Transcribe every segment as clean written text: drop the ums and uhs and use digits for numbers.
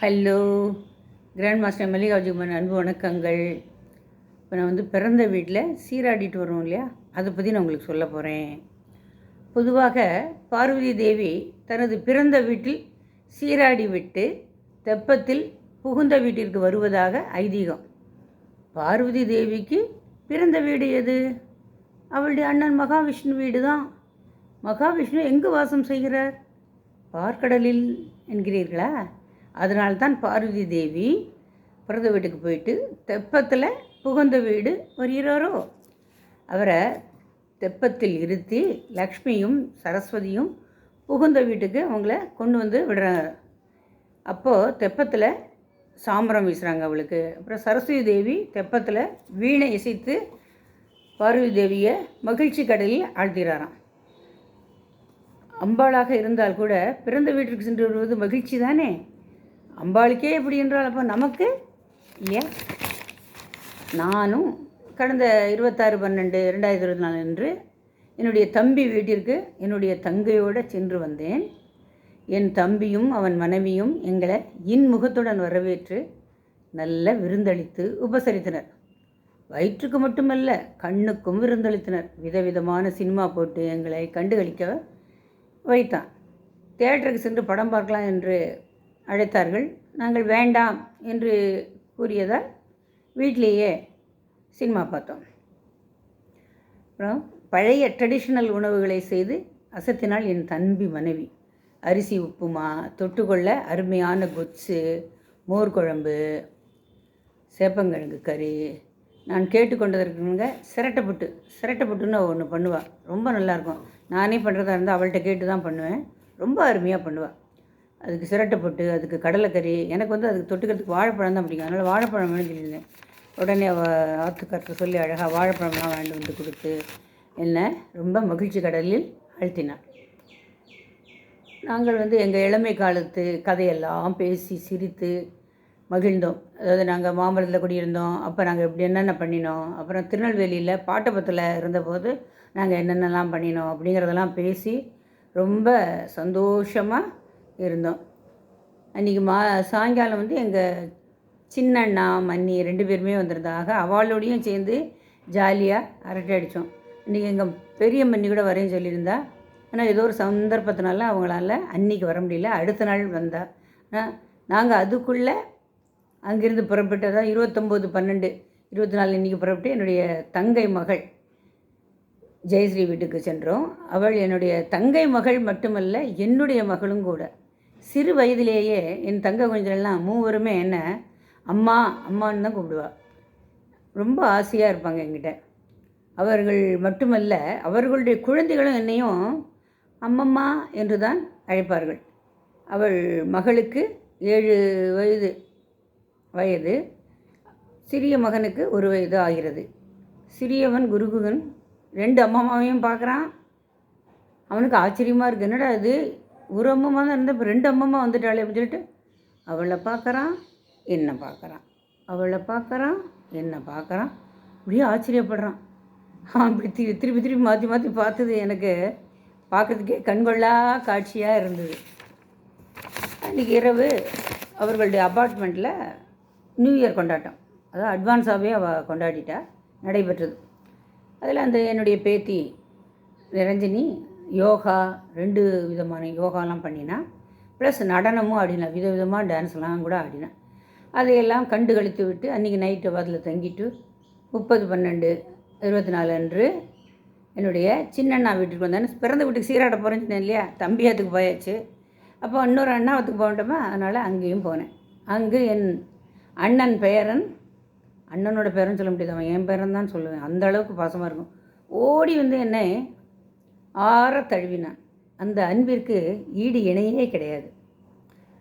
Hello grand master மல்லிகார்ஜுமன் அன்பு வணக்கங்கள். இப்போ நான் பிறந்த வீட்டில் சீராடிட்டு வருவோம் இல்லையா, அதை பற்றி நான் உங்களுக்கு சொல்ல போகிறேன். பொதுவாக பார்வதி தேவி தனது பிறந்த வீட்டில் சீராடி விட்டு தெப்பத்தில் புகுந்த வீட்டிற்கு வருவதாக ஐதீகம். பார்வதி தேவிக்கு பிறந்த வீடு எது? அவளுடைய அண்ணன் மகாவிஷ்ணு வீடு தான். மகாவிஷ்ணு எங்கு வாசம் செய்கிறார்? பார்க்கடலில் என்கிறீர்களா? அதனால்தான் பார்வதி தேவி பிறந்த வீட்டுக்கு போயிட்டு தெப்பத்தில் புகுந்த வீடு வருகிறாரோ. அவரை தெப்பத்தில் இருத்தி லக்ஷ்மியும் சரஸ்வதியும் புகுந்த வீட்டுக்கு அவங்கள கொண்டு வந்து விடுறாங்க. அப்போது தெப்பத்தில் சாமரம் வீசுகிறாங்க அவளுக்கு. அப்புறம் சரஸ்வதி தேவி தெப்பத்தில் வீணை இசைத்து பார்வதி தேவியை மகிழ்ச்சி கடலில் ஆழ்த்திறாராம். அம்பாளாக இருந்தால் கூட பிறந்த வீட்டிற்கு சென்று வருவது மகிழ்ச்சி தானே. அம்பாளுக்கே எப்படி என்றால் அப்போ நமக்கு இல்லையா? நானும் கடந்த 26/12/2024 அன்று என்னுடைய தம்பி வீட்டிற்கு என்னுடைய தங்கையோடு சென்று வந்தேன். என் தம்பியும் அவன் மனைவியும் எங்களை இன்முகத்துடன் வரவேற்று நல்ல விருந்தளித்து உபசரித்தனர். வயிற்றுக்கு மட்டுமல்ல, கண்ணுக்கும் விருந்தளித்தனர். விதவிதமான சினிமா போட்டு எங்களை கண்டுகளிக்க வைத்தான். தியேட்டருக்கு சென்று படம் பார்க்கலாம் என்று அழைத்தார்கள். நாங்கள் வேண்டாம் என்று கூறியதால் வீட்டிலேயே சினிமா பார்த்தோம். அப்புறம் பழைய ட்ரெடிஷ்னல் உணவுகளை செய்து அசத்தினால் என் தம்பி மனைவி. அரிசி உப்புமா, தொட்டுக்கொள்ள அருமையான கொச்சு, மோர் குழம்பு, சேப்பங்கிழங்கு கறி. நான் கேட்டுக்கொண்டதற்குங்க சிரட்டைப்புட்டுன்னு ஒன்று பண்ணுவாள். ரொம்ப நல்லாயிருக்கும். நானே பண்ணுறதா இருந்தால் அவள்கிட்ட கேட்டு தான் பண்ணுவேன். ரொம்ப அருமையாக பண்ணுவாள். அதுக்கு சிரட்டைப்புட்டு, அதுக்கு கடலைக்கறி. எனக்கு அதுக்கு தொட்டுக்கிறதுக்கு வாழைப்பழம் தான் பிடிக்கும். அதனால் வாழைப்பழம் வேணும் சொல்லியிருந்தேன். உடனே அவள் ஆத்துக்காரத்தை சொல்லி அழகாக வாழைப்பழம்லாம் வாங்கிட்டு வந்து கொடுத்து என்னை ரொம்ப மகிழ்ச்சி கடலில் அழுத்தினாள். நாங்கள் எங்கள் இளமை காலத்து கதையெல்லாம் பேசி சிரித்து மகிழ்ந்தோம். அதாவது நாங்கள் மாமரத்தில் குடியிருந்தோம். அப்போ நாங்கள் இப்படி என்னென்ன பண்ணினோம், அப்புறம் திருநெல்வேலியில் பாட்டபத்தில் இருந்தபோது நாங்கள் என்னென்னலாம் பண்ணினோம் அப்படிங்கிறதெல்லாம் பேசி ரொம்ப சந்தோஷமாக இருந்தோம். அன்றைக்கி சாயங்காலம் எங்கள் சின்னண்ணா மன்னி 2 பேருமே வந்திருந்தாக. அவளோடையும் சேர்ந்து ஜாலியாக அரட்டை அடித்தோம். இன்றைக்கி எங்கள் பெரிய மன்னி கூட வரேன்னு சொல்லியிருந்தா. ஆனால் ஏதோ ஒரு சந்தர்ப்பத்தினால அவங்களால அன்றைக்கி வர முடியல. அடுத்த நாள் வந்தா. நாங்கள் அதுக்குள்ளே அங்கேருந்து புறப்பட்டதான் 29/12/24 இன்றைக்கி புறப்பட்டு என்னுடைய தங்கை மகள் ஜெயஸ்ரீ வீட்டுக்கு சென்றோம். அவள் என்னுடைய தங்கை மகள் மட்டுமல்ல, என்னுடைய மகளும் கூட. சிறு வயதிலேயே என் தங்கை கொஞ்சம்லாம் மூவருமே என்ன அம்மா அம்மான்னு தான் கூப்பிடுவாள். ரொம்ப ஆசையாக இருப்பாங்க என்கிட்ட. அவர்கள் மட்டுமல்ல, அவர்களுடைய குழந்தைகளும் என்னையும் அம்மம்மா என்று தான் அழைப்பார்கள். அவள் மகளுக்கு 7 வயது, சிறிய மகனுக்கு 1 வயது ஆகிறது. சிறியவன் குருகுகன் 2 அம்மாவையும் பார்க்குறான். அவனுக்கு ஆச்சரியமாக இருக்குது. என்னடா இது, ஒரு அம்மம்மா தான் இருந்தால் இப்போ 2 அம்மம்மா வந்துட்டாளே அப்படின்னு சொல்லிட்டு அவளை பார்க்குறான், என்னை பார்க்குறான், அவளை பார்க்குறான், என்னை பார்க்குறான். அப்படியே ஆச்சரியப்படுறான். அப்படி திருப்பி மாற்றி மாற்றி பார்த்தது எனக்கு பார்க்குறதுக்கே கண்கொள்ளா காட்சியாக இருந்தது. அன்றைக்கி இரவு அவர்களுடைய அப்பார்ட்மெண்ட்டில் நியூ இயர் கொண்டாட்டம், அதாவது அட்வான்ஸாகவே அவள் கொண்டாடிட்டா, நடைபெற்றது. அதில் என்னுடைய பேத்தி நிரஞ்சனி யோகா 2 விதமான யோகாலாம் பண்ணினா. ப்ளஸ் நடனமும் ஆடினா, விதவிதமாக டான்ஸ்லாம் கூட ஆடினா. அதையெல்லாம் கண்டு கழித்து விட்டு அன்றைக்கி நைட்டு அதில் தங்கிட்டு 30/12/24 அன்று என்னுடைய சின்னண்ணா வீட்டுக்கு வந்தேன். பிறந்த வீட்டுக்கு சீராட போகிறேன்னு சொன்னேன் இல்லையா, தம்பியாத்துக்கு போயாச்சு. அப்போ இன்னொரு அண்ணாவத்துக்கு போகட்டோமா, அதனால் அங்கேயும் போனேன். அங்கு என் அண்ணன் பேரன், அண்ணனோட பேரன் சொல்ல முடியாது, அவன் என் பேரன் தான் சொல்லுவேன், அந்த அளவுக்கு பாசமாக இருக்கும். ஓடி என்னை ஆற தழுவினான். அந்த அன்பிற்கு ஈடு இணையே கிடையாது.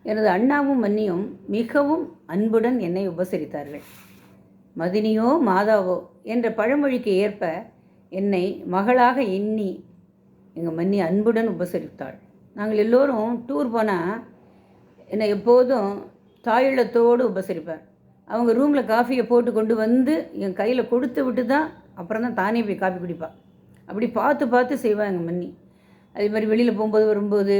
எனது அண்ணாவும் மன்னியும் மிகவும் அன்புடன் என்னை உபசரித்தார்கள். மதினியோ மாதாவோ என்ற பழமொழிக்கு ஏற்ப என்னை மகளாக எண்ணி எங்கள் மன்னி அன்புடன் உபசரித்தாள். நாங்கள் எல்லோரும் டூர் போனால் என்னை எப்போதும் தாயுள்ளத்தோடு உபசரிப்பார். அவங்க ரூமில் காஃபியை போட்டு கொண்டு வந்து என் கையில் கொடுத்து விட்டு தான் அப்புறம் தான் தானே போய் காஃபி குடிப்பாள். அப்படி பார்த்து செய்வாள் எங்கள் மன்னி. அதே மாதிரி வெளியில் போகும்போது வரும்போது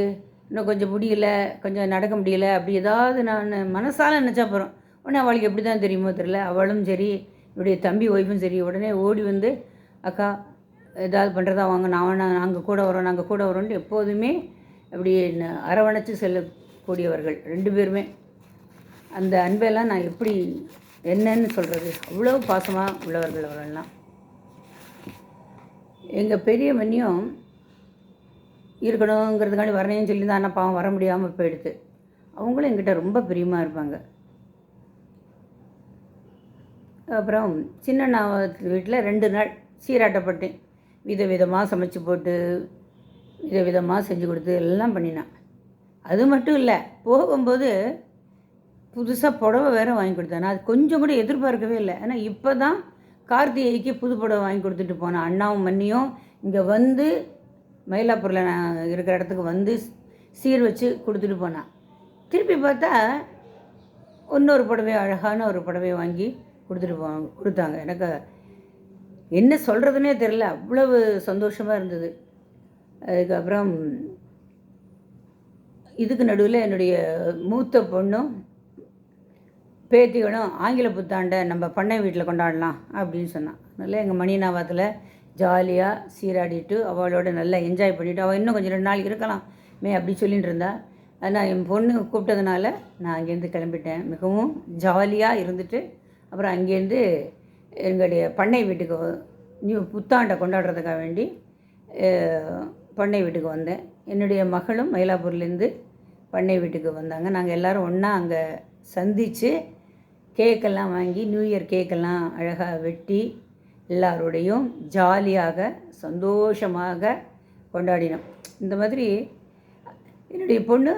இன்னும் கொஞ்சம் முடியல, கொஞ்சம் நடக்க முடியல, அப்படி ஏதாவது நான் மனசால நினச்சா போகிறோம். உடனே அவளுக்கு எப்படி தான் தெரியுமோ தெரில, அவளும் சரி என்னுடைய தம்பி ஒய்ஃபும் சரி உடனே ஓடி வந்து, அக்கா ஏதாவது பண்ணுறதா வாங்க, நாங்கள் கூட வரோம், நாங்கள் கூட வரோன்ட்டு எப்போதுமே அப்படி அரவணைச்சு செல்லக்கூடியவர்கள் 2 பேருமே. அந்த அன்பெல்லாம் நான் எப்படி என்னன்னு சொல்கிறது, அவ்வளோ பாசமாக உள்ளவர்கள் அவர்கள்லாம். எங்கள் பெரிய மண்ணியும் இருக்கணுங்கிறதுக்காண்டி வரணையும் சொல்லி தான், ஆனால் பாவம் வர முடியாமல் போயிடுது. அவங்களும் என்கிட்ட ரொம்ப பிரியமாக இருப்பாங்க. அப்புறம் சின்ன வீட்டில் 2 நாள் சீராட்டப்பட்டேன். விதவிதமாக சமைச்சு போட்டு விதவிதமாக செஞ்சு கொடுத்து எல்லாம் பண்ணினான். அது மட்டும் இல்லை, போகும்போது புதுசாக புடவை வேறு வாங்கி கொடுத்தேன். நான் அது கொஞ்சம் கூட எதிர்பார்க்கவே இல்லை. ஆனால் இப்போ தான் கார்த்திகைக்கு புது புடவை வாங்கி கொடுத்துட்டு போனேன். அண்ணாவும் மண்ணியும் இங்கே வந்து மயிலாப்பூரில் நான் இருக்கிற இடத்துக்கு வந்து சீர் வச்சு கொடுத்துட்டு போனான். திருப்பி பார்த்தா இன்னொரு புடவை, அழகான ஒரு புடவையை வாங்கி கொடுத்தாங்க. எனக்கு என்ன சொல்கிறதுனே தெரில, அவ்வளவு சந்தோஷமாக இருந்தது. அதுக்கப்புறம் இதுக்கு நடுவில் என்னுடைய மூத்த பொண்ணும் பேத்திகளும் ஆங்கில புத்தாண்டை நம்ம பண்ணை வீட்டில் கொண்டாடலாம் அப்படின்னு சொன்னான். அதனால் எங்கள் மணிநாவத்தில் ஜாலியாக சீராடிட்டு அவளோட நல்லா என்ஜாய் பண்ணிவிட்டு, அவள் இன்னும் கொஞ்சம் 2 நாள் இருக்கலாமே அப்படி சொல்லிகிட்டு இருந்தா. ஆனால் என் பொண்ணு கூப்பிட்டதுனால நான் அங்கேருந்து கிளம்பிட்டேன். மிகவும் ஜாலியாக இருந்துட்டு அப்புறம் அங்கேருந்து எங்களுடைய பண்ணை வீட்டுக்கு புத்தாண்டை கொண்டாடுறதுக்காக வேண்டி பண்ணை வீட்டுக்கு வந்தேன். என்னுடைய மகளும் மயிலாப்பூர்லேருந்து பண்ணை வீட்டுக்கு வந்தாங்க. நாங்கள் எல்லோரும் ஒன்றா அங்கே சந்தித்து கேக்கெல்லாம் வாங்கி நியூ இயர் கேக்கெல்லாம் அழகாக வெட்டி எல்லாரோடையும் ஜாலியாக சந்தோஷமாக கொண்டாடினோம். இந்த மாதிரி என்னுடைய பொண்ணு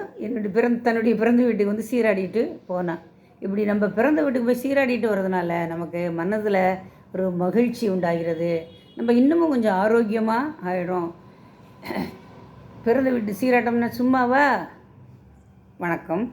தன்னுடைய பிறந்த வீட்டுக்கு வந்து சீராடிட்டு போனான். இப்படி நம்ம பிறந்த வீட்டுக்கு போய் சீராடிட்டு வர்றதுனால நமக்கு மனதில் ஒரு மகிழ்ச்சி உண்டாகிறது. நம்ம இன்னமும் கொஞ்சம் ஆரோக்கியமாக ஆகிடும். பிறந்த வீட்டு சீராட்டம்னா சும்மாவா? வணக்கம்.